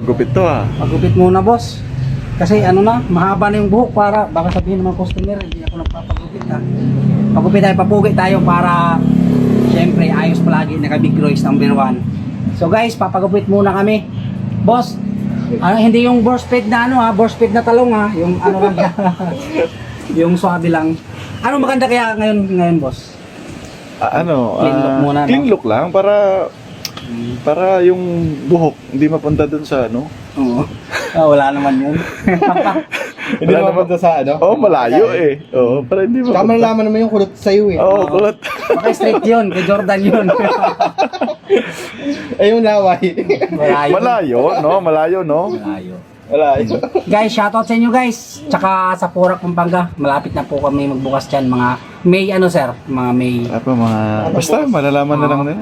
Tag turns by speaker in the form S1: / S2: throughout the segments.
S1: Gupit to ah.
S2: Pagupit muna boss. Kasi ano na, mahaba na yung buhok para baka sabihin ng mga customer, hindi ako nagpapagupit ha. Pagupit tayo, papugi tayo para syempre ayos palagi, naka Big Royce number 1. So guys, papagupit muna kami. Boss, hindi yung burst speed na ano ha, burst speed na talong ha, yung ano lang yung swabe lang. Ano maganda kaya ngayon boss? Clean look muna,
S1: clean
S2: no?
S1: look lang para yung buhok hindi mapunta dun sa ano.
S2: Oo. Wala naman yun.
S3: Hindi naman punta sa ano?
S1: Oh, malayo eh. Oo, para hindi
S3: Saka malalaman naman yung kulot sa'yo eh.
S1: Oo, kulot.
S2: Okay, straight yun, kay Jordan yun.
S3: Ay, yung laway.
S2: Malayo.
S1: Malayo, no?
S2: Malayo.
S3: Malayo.
S2: Guys, shoutout sa inyo guys. Tsaka sa Porac, Pampanga. Malapit na po kami magbukas dyan. Mga May ano sir? Mga May.
S1: Basta, malalaman na lang nila.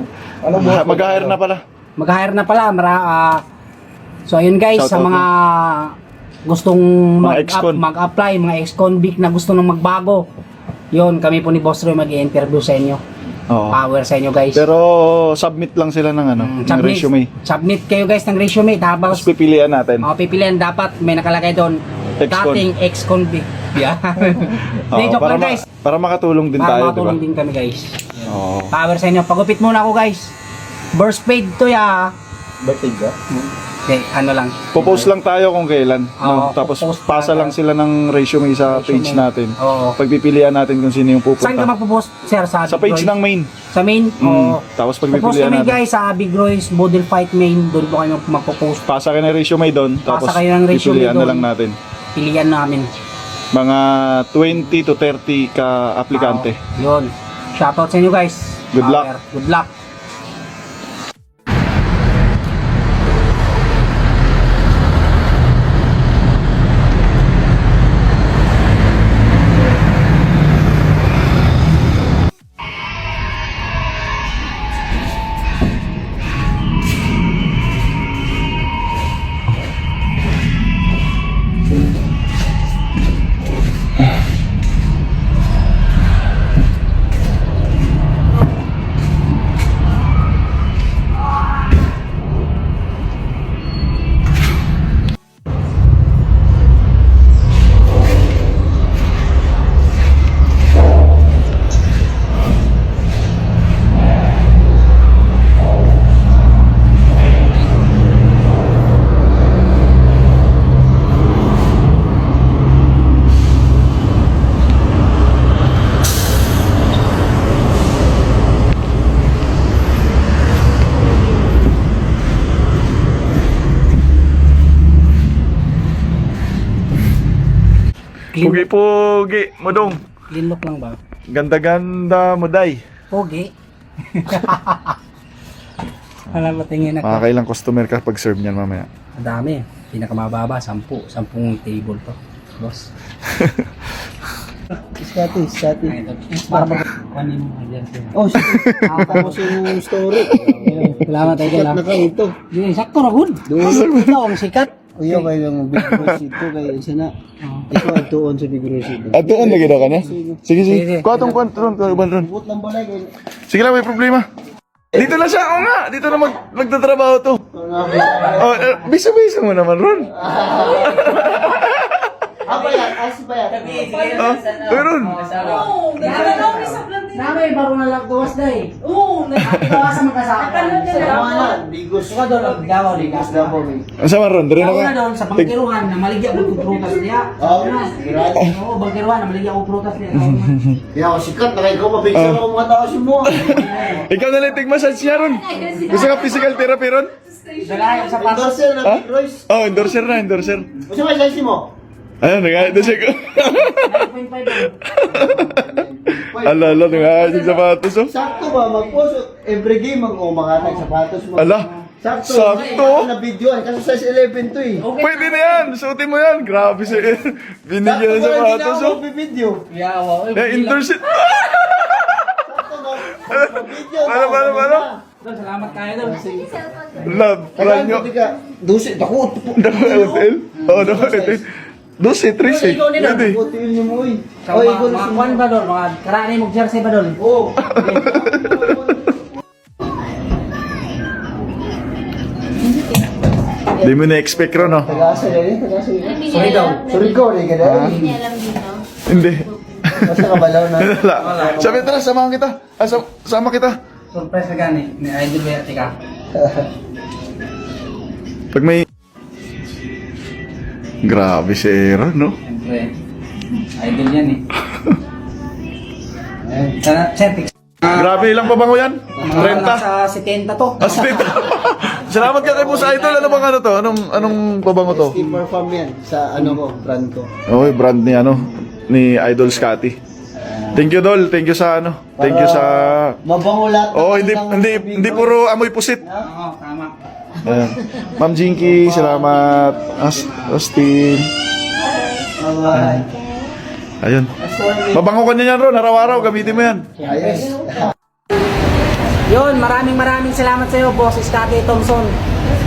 S1: Mag-hire na pala.
S2: Mag-hire na pala. So ayun guys, sa
S1: Shoutout
S2: mga gustong
S1: Mga ex-con.
S2: mag-apply, mga ex-convict na gusto nang magbago. Yun, kami po ni Boss Roy mag-i-interview sa inyo.
S1: Oo.
S2: Power sa inyo guys.
S1: Pero submit lang sila ng ng resume.
S2: Submit kayo guys ng resume. Tapos
S1: Tapos pipilian natin.
S2: pipilian dapat may nakalagay doon.
S1: Ex-con.
S2: Dating ex-convict. Yeah.
S1: Oo,
S2: Hindi, joke lang guys.
S1: para makatulong din
S2: Para
S1: tayo, di ba?
S2: makatulong din kami guys.
S1: Oo.
S2: Power sa inyo. Pagupit muna ako guys. Burst paid to ya.
S3: Birthday ka?
S2: Okay, ano lang.
S1: Popost lang tayo kung kailan.
S2: Oo,
S1: Tapos
S2: popost
S1: pasa
S2: tayo.
S1: lang sila ng resume sa page natin.
S2: Oo.
S1: Pagpipilian natin kung sino yung
S2: Saan ka
S1: pupunta.
S2: magpo-post, sir? Sa
S1: Sa page
S2: Big Royce?
S1: ng main.
S2: Sa main? Oo.
S1: Tapos
S2: Popost
S1: pagpipilian
S2: kami
S1: natin.
S2: guys sa Big Royce Model Fight main. Doon po kayo magpo-post.
S1: Pasa kayo ng resume doon. Tapos
S2: kayo ng resume
S1: pipilian na
S2: doon.
S1: lang natin.
S2: Pilihan namin.
S1: Mga 20 to 30 ka aplikante.
S2: Yun. Shoutout sa inyo guys.
S1: Good luck.
S2: Power. Good luck.
S1: Pugi-pugi mo dong.
S2: Clean look lang ba?
S1: Ganda-ganda mo, day.
S2: Pogi. Alam mo, tingin ako.
S1: Makakailang customer ka pag serve niyan mamaya.
S2: Ang dami. Pinakamababa, 10 table to. Boss.
S3: Iskati.
S2: Para mag-kuhanin mo dyan.
S3: Oh, tapos yung story.
S2: Salamat tayo
S3: Sikat
S2: lang.
S3: na ka ito.
S2: Hindi, sakto na good. Ikaw ang sikat.
S3: Uyo kayo yung Big Royce ito kayo isa na. Ito ay tuon sa Big Royce ito.
S1: At doon lagi daw ka na? Sige,
S2: Sige.
S1: sige. Kuha tong ron.
S3: Bukot lang balay kayo.
S1: Sige lang, may problema. Dito na siya, oo nga. Dito na magtatrabaho to. Oh, bisa-bisa mo naman, Ron. Ron.
S2: Namay baro na lang tuwas day. Oo, nagkawas sa magkasama.
S3: Bigos.
S2: Ikaw doon, gawa ni
S3: Bigos na po may.
S1: Ang sama, Ron. Dari na
S2: Ako
S1: ka.
S2: na doon sa pangkiruhan na maligya ko prutas niya. Oo, pangkiruhan na maligya ko prutas niya.
S3: Kaya ako sikat na kayo mabigyan ako mga tao si mo.
S1: Ikaw na lang tig-massage niya, Ron. Gusto ka physical therapy, Ron?
S2: Dalayan sa paso.
S3: Endorser na Big Royce.
S1: Oh, endorser na, endorser.
S3: Gusto mo size mo?
S1: Ayun, nag-endorser ko.
S2: 9.5
S1: Ala, nag-ayos yung sapatos, oh.
S3: Sakto ba mag-post every game mag-umakatag sapatos mo.
S1: Ala,
S3: Sakto.
S1: sakto.
S3: Na videoan kasi size 11 to eh.
S1: Pwede na yan, suotin mo yan. Grabe sa binigyan ng sapatos, oh.
S3: Video.
S2: Yeah, wow.
S1: Endorser.
S3: Sakto na. Video.
S1: Paano?
S2: Salamat kayo doon.
S1: Love, ranyo.
S3: Dusi, dako.
S1: Dako hotel? Oo, dako hotel. 12, 13. Pwede.
S3: Hotel ni mo eh.
S2: Sa
S3: Oy,
S2: mga kwan ba doon? Mga karani mong jersey ba doon?
S3: Oh.
S1: Di mo na-expect ro, no?
S3: Tagasa na rin, tagasa na rin.
S4: Hindi
S2: Sorry
S4: niya
S2: daw.
S4: alam.
S3: Sorry ko, hindi ka na.
S4: Hindi niya alam dito.
S1: Hindi.
S3: Basta kabalaw na.
S1: Wala. Sabi, tara, samahan kita. Sama kita.
S2: Surprise na gani, ni Idol Verte ka.
S1: Pag may... Grabe si Aaron, no?
S2: Siyempre, idol yan eh. Sana, Cetix.
S1: Grabe, ilang pabango yan?
S2: Mga
S1: 30?
S2: nasa 70 to.
S1: Astig. Salamat ka kay Boss Idol. Ano bang ano to? Anong pabango to?
S3: Steamer farm yan sa ano ko, brand ko.
S1: Okay, brand ni ni Idol Scotty. Thank you, Dol. Thank you sa Thank you sa...
S3: Mabango lahat.
S1: Oh, hindi puro amoy pusit.
S2: Oo, tama.
S1: Ayan. Ma'am Jinky, salamat. Austin.
S3: Bye.
S1: Ayun. Mabango ka niya yan, Ron. Araw-araw, gamitin mo yan.
S3: Ayos.
S2: Yun, maraming salamat sa iyo, Boss Scotty Thompson.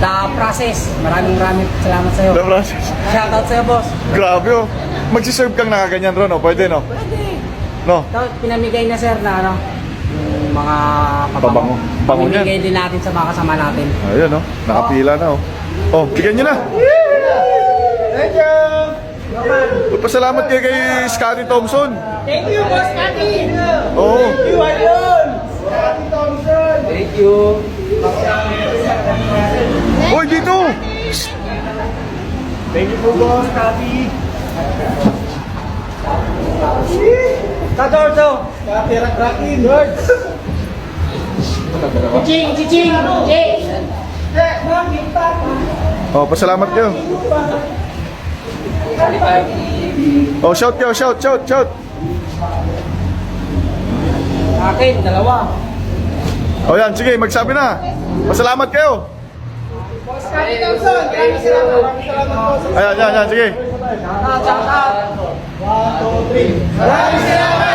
S2: The Process. Maraming salamat sa iyo.
S1: The process.
S2: Shoutout sa iyo, Boss.
S1: Grabe, oh. Magsiserve kang nakaganyan, Ron, oh. Pwede, no?
S2: Pwede.
S1: No?
S2: Tapos pinamigay na sir na ano, yung mga
S1: Pabango. Bango niyan.
S2: Pamimigay din natin sa mga kasama natin.
S1: Ayun, oh. Nakapila na, oh. Oh, bigyan nyo na.
S3: Thank you!
S1: Pasalamat kayo kay Scotty Thompson.
S2: Thank you, Boss Scotty!
S1: Oo.
S2: Thank you.
S1: Uy, dito!
S2: Thank you po, Boss Scotty. Kadorso! Scotty, rakrakin!
S4: Chiching! Chiching! Jay!
S1: Oh, pasalamat kayo. Oh, shout kayo, shout.
S2: Akin, dalawa.
S1: Oh, yan, sige, magsabi na. Pasalamat kayo. Ayan, sige.
S2: Shoutout! 1, 2, 3. Maraming salamat!